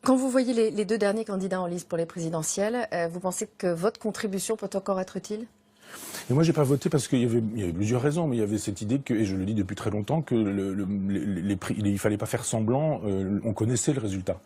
Quand vous voyez les deux derniers candidats en lice pour les présidentielles, vous pensez que votre contribution peut encore être utile? Et moi, j'ai pas voté parce qu'il y avait plusieurs raisons, mais il y avait cette idée que, et je le dis depuis très longtemps, que il fallait pas faire semblant. On connaissait le résultat.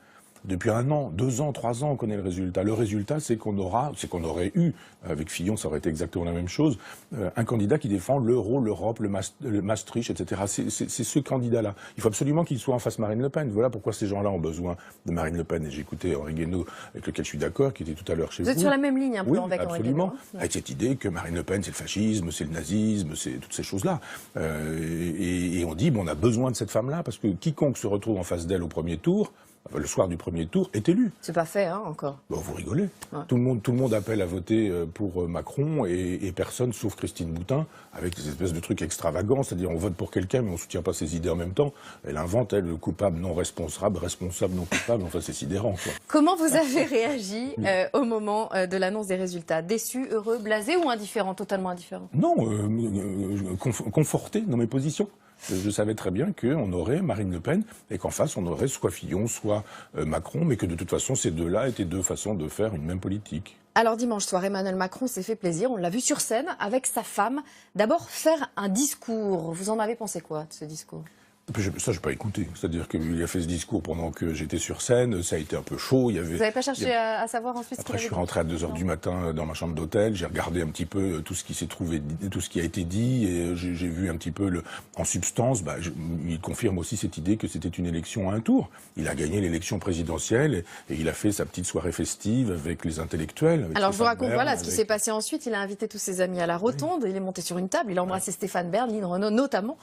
Depuis 1 an, 2 ans, 3 ans, on connaît le résultat. Le résultat, c'est qu'on aurait eu, avec Fillon, ça aurait été exactement la même chose, un candidat qui défend l'euro, l'Europe, le Maastricht, etc. C'est ce candidat-là. Il faut absolument qu'il soit en face Marine Le Pen. Voilà pourquoi ces gens-là ont besoin de Marine Le Pen. Et j'ai écouté Henri Guénaud, avec lequel je suis d'accord, qui était tout à l'heure chez vous. Vous êtes sur la même ligne un peu oui, avec Henri Guénaud. absolument. Avec cette idée que Marine Le Pen, c'est le fascisme, c'est le nazisme, c'est toutes ces choses-là. Et on dit, bon, on a besoin de cette femme-là, parce que quiconque se retrouve en face d'elle au premier tour, le soir du premier tour, est élu. C'est pas fait, hein, encore. Bon, vous rigolez. Ouais. Tout le monde appelle à voter pour Macron et personne, sauf Christine Boutin, avec des espèces de trucs extravagants, c'est-à-dire on vote pour quelqu'un mais on ne soutient pas ses idées en même temps. Elle invente, elle, le coupable non responsable, responsable non coupable, enfin c'est sidérant, quoi. Comment vous avez réagi au moment de l'annonce des résultats? Déçu, heureux, blasé ou indifférent, totalement indifférent? Non, conforté dans mes positions. Je savais très bien qu'on aurait Marine Le Pen et qu'en face on aurait soit Fillon, soit Macron, mais que de toute façon ces deux-là étaient deux façons de faire une même politique. Alors dimanche soir, Emmanuel Macron s'est fait plaisir, on l'a vu sur scène avec sa femme. D'abord faire un discours. Vous en avez pensé quoi de ce discours? Ça, je n'ai pas écouté. C'est-à-dire qu'il a fait ce discours pendant que j'étais sur scène. Ça a été un peu chaud. Vous n'avez pas cherché à savoir ensuite? Après, je suis rentré à 2 h du matin dans ma chambre d'hôtel. J'ai regardé un petit peu tout ce qui s'est trouvé, tout ce qui a été dit, et j'ai vu un petit peu en substance. Il confirme aussi cette idée que c'était une élection à un tour. Il a gagné l'élection présidentielle et il a fait sa petite soirée festive avec les intellectuels. Avec Alors je vous Stéphane raconte, Bern, voilà ce qui s'est passé ensuite. Il a invité tous ses amis à la rotonde. Il est monté sur une table. Il a embrassé Stéphane Bern, Lynn Renaud notamment,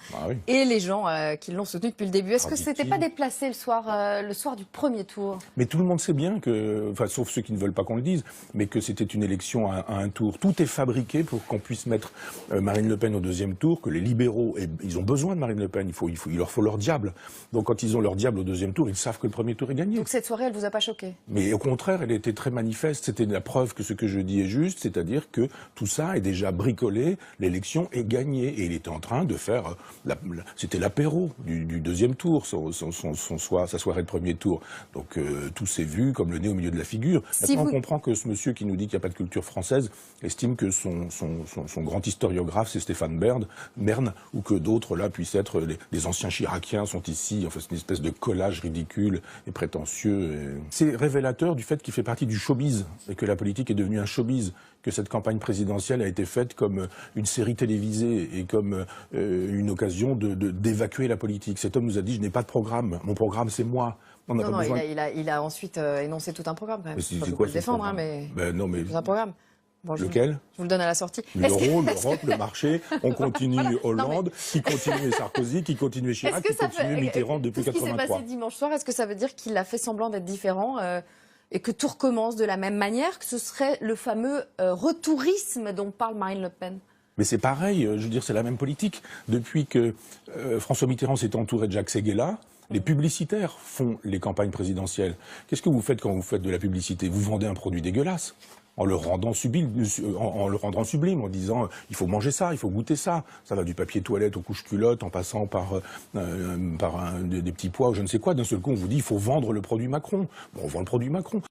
et les gens qui l'ont soutenu depuis le début. Est-ce que c'était pas déplacé le soir du premier tour? Mais tout le monde sait bien que, enfin, sauf ceux qui ne veulent pas qu'on le dise, mais que c'était une élection à un tour. Tout est fabriqué pour qu'on puisse mettre Marine Le Pen au 2e tour, que les libéraux, ils ont besoin de Marine Le Pen, il leur faut leur diable. Donc quand ils ont leur diable au 2e tour, ils savent que le premier tour est gagné. Donc cette soirée, elle vous a pas choqué? Mais au contraire, elle était très manifeste. C'était la preuve que ce que je dis est juste, c'est-à-dire que tout ça est déjà bricolé, l'élection est gagnée. Et il était en train de faire, c'était l'apéro du 2e tour. Sa soirée de premier tour. Donc tout s'est vu comme le nez au milieu de la figure. Maintenant, on comprend que ce monsieur qui nous dit qu'il n'y a pas de culture française estime que son grand historiographe, c'est Stéphane Bern, ou que d'autres là puissent être les anciens chiraciens sont ici. Enfin, c'est une espèce de collage ridicule et prétentieux. C'est révélateur du fait qu'il fait partie du showbiz et que la politique est devenue un showbiz, que cette campagne présidentielle a été faite comme une série télévisée et comme une occasion d'évacuer la politique. Cet homme nous a dit: je n'ai pas de programme, mon programme c'est moi. Non, il a ensuite énoncé tout un programme quand même. C'est quoi, quoi le défendre, mais... non, mais... Tout un programme. Bon, lequel? Je vous le donne à la sortie. L'euro, l'Europe, le marché, on continue Hollande, qui continue Sarkozy, qui continue Chirac, qui continue Mitterrand depuis 83. Ce qui s'est passé dimanche soir, est-ce que ça veut dire qu'il a fait semblant d'être différent et que tout recommence de la même manière, que ce serait le fameux retourisme dont parle Marine Le Pen? Mais c'est pareil, je veux dire, c'est la même politique. Depuis que François Mitterrand s'est entouré de Jacques Séguéla, les publicitaires font les campagnes présidentielles. Qu'est-ce que vous faites quand vous faites de la publicité? Vous vendez un produit dégueulasse en le rendant sublime, en disant il faut manger ça, il faut goûter ça. Ça va du papier toilette aux couches culottes, en passant par des petits pois ou je ne sais quoi. D'un seul coup, on vous dit il faut vendre le produit Macron. Bon, on vend le produit Macron.